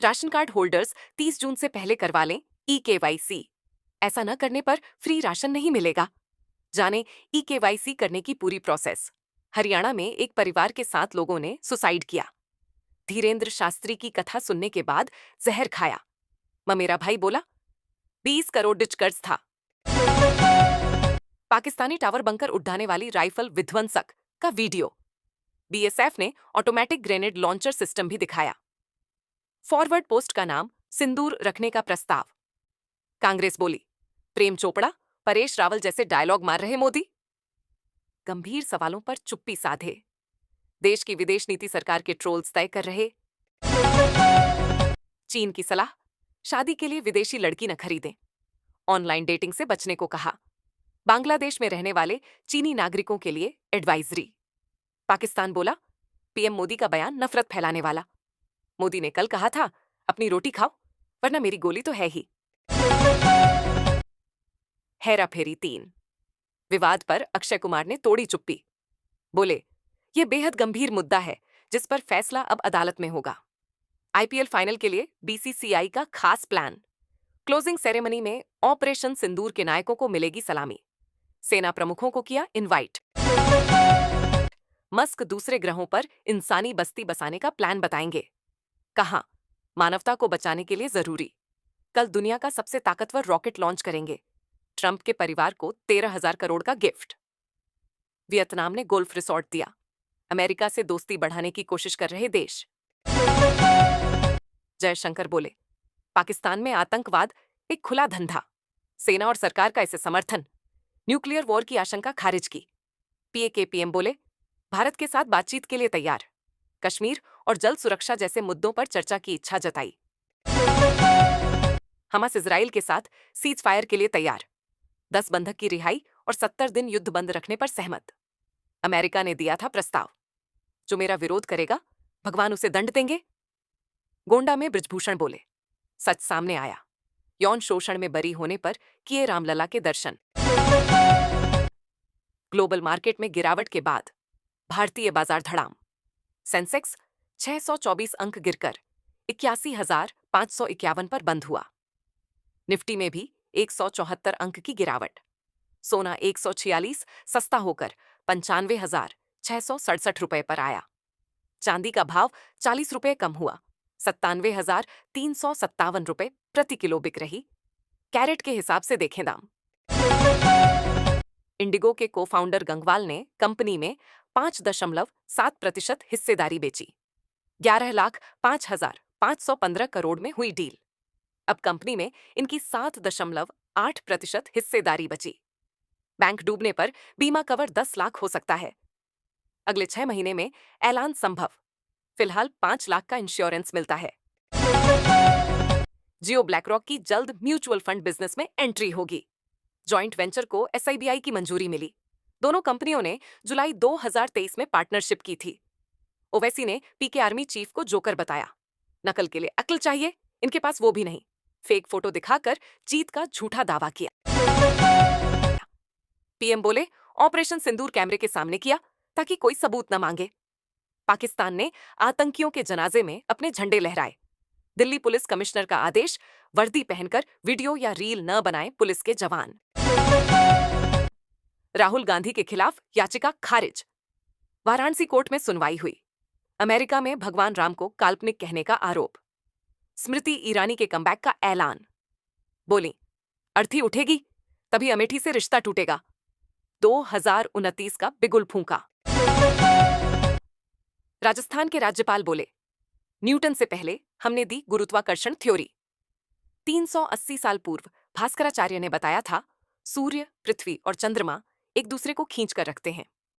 Ration card holders 30 जून से पहले करवा लें ई-केवाईसी। ऐसा न करने पर फ्री राशन नहीं मिलेगा। जानें ई-केवाईसी करने की पूरी प्रोसेस। हरियाणा में एक परिवार के 7 लोगों ने सुसाइड किया। धीरेन्द्र शास्त्री की कथा सुनने के बाद जहर खाया। ममेरा भाई बोला 20 करोड़ डिच कर्ज था। पाकिस्तानी टावर बंकर उड़ाने वाली राइफल विध्वंसक का वीडियो। बीएसएफ ने ऑटोमेटिक ग्रेनेड लॉन्चर सिस्टम भी दिखाया। फॉरवर्ड पोस्ट का नाम सिंदूर रखने का प्रस्ताव। कांग्रेस बोली प्रेम चोपड़ा, परेश रावल जैसे डायलॉग मार रहे मोदी। गंभीर सवालों पर चुप्पी साधे। देश की विदेश नीति सरकार के ट्रोल्स तय कर रहे। चीन की सलाह, शादी के लिए विदेशी लड़की न खरीदें। ऑनलाइन डेटिंग से बचने को कहा। बांग्लादेश में रहने वाले चीनी नागरिकों के लिए एडवाइजरी। पाकिस्तान बोला पीएम मोदी का बयान नफरत फैलाने वाला। मोदी ने कल कहा था अपनी रोटी खाओ वरना मेरी गोली तो है ही। हेरा फेरी 3 विवाद पर अक्षय कुमार ने तोड़ी चुप्पी। बोले यह बेहद गंभीर मुद्दा है जिस पर फैसला अब अदालत में होगा। आईपीएल फाइनल के लिए बीसीसीआई का खास प्लान। क्लोजिंग सेरेमनी में ऑपरेशन सिंदूर के नायकों को मिलेगी सलामी। सेना प्रमुखों को किया इनवाइट। मस्क दूसरे ग्रहों पर इंसानी बस्ती बसाने का प्लान बताएंगे। कहा मानवता को बचाने के लिए जरूरी। कल दुनिया का सबसे ताकतवर रॉकेट लॉन्च करेंगे। ट्रंप के परिवार को 13,000 करोड़ का गिफ्ट। वियतनाम ने गोल्फ रिसॉर्ट दिया। अमेरिका से दोस्ती बढ़ाने की कोशिश कर रहे देश। जयशंकर बोले पाकिस्तान में आतंकवाद एक खुला धंधा। सेना और सरकार का इसे समर्थन। न्यूक्लियर वॉर की आशंका खारिज की। पीएम बोले भारत के साथ बातचीत के लिए तैयार। कश्मीर और जल सुरक्षा जैसे मुद्दों पर चर्चा की इच्छा जताई। हमास इजराइल के साथ सीज फायर के लिए तैयार। 10 बंधक की रिहाई और 70 दिन युद्ध बंद रखने पर सहमत। अमेरिका ने दिया था प्रस्ताव। जो मेरा विरोध करेगा भगवान उसे दंड देंगे। गोंडा में बृजभूषण बोले सच सामने आया। यौन शोषण में बरी होने पर किए रामलला के दर्शन। ग्लोबल मार्केट में गिरावट के बाद भारतीय बाजार धड़ाम। सेंसेक्स 624 अंक गिरकर 81,551 पर बंद हुआ। निफ्टी में भी 174 अंक की गिरावट। सोना 146 सस्ता होकर 95,667 रुपए पर आया। चांदी का भाव 40 रुपए कम हुआ। 97,357 रुपए प्रति किलो बिक रही। कैरेट के हिसाब से देखें दाम। इंडिगो के को फाउंडर गंगवाल ने कंपनी में 5.7% हिस्सेदारी बेची। 11,05,515 करोड़ में हुई डील। अब कंपनी में इनकी 7.8% हिस्सेदारी बची। बैंक डूबने पर बीमा कवर 10 लाख हो सकता है। अगले 6 महीने में ऐलान संभव। फिलहाल 5 लाख का इंश्योरेंस मिलता है। जियो ब्लैकरॉक की जल्द म्यूचुअल फंड बिजनेस में एंट्री होगी। जॉइंट वेंचर को एसआईबीआई की मंजूरी मिली। दोनों कंपनियों ने जुलाई 2023 में पार्टनरशिप की थी। ओवैसी ने पीके आर्मी चीफ को जोकर बताया। नकल के लिए अक्ल चाहिए, इनके पास वो भी नहीं। फेक फोटो दिखाकर जीत का झूठा दावा किया। पीएम बोले ऑपरेशन सिंदूर कैमरे के सामने किया ताकि कोई सबूत न मांगे। पाकिस्तान ने आतंकियों के जनाजे में अपने झंडे लहराए। दिल्ली पुलिस कमिश्नर का आदेश, वर्दी पहनकर वीडियो या रील न बनाएं पुलिस के जवान। राहुल गांधी के खिलाफ याचिका खारिज। वाराणसी कोर्ट में सुनवाई हुई। अमेरिका में भगवान राम को काल्पनिक कहने का आरोप। स्मृति ईरानी के कमबैक का ऐलान। बोली अर्थी उठेगी तभी अमेठी से रिश्ता टूटेगा। 2029 का बिगुल फूंका। राजस्थान के राज्यपाल बोले न्यूटन से पहले हमने दी गुरुत्वाकर्षण थ्योरी। 380 साल पूर्व भास्कराचार्य ने बताया था सूर्य, पृथ्वी और चंद्रमा एक दूसरे को खींच कर रखते हैं।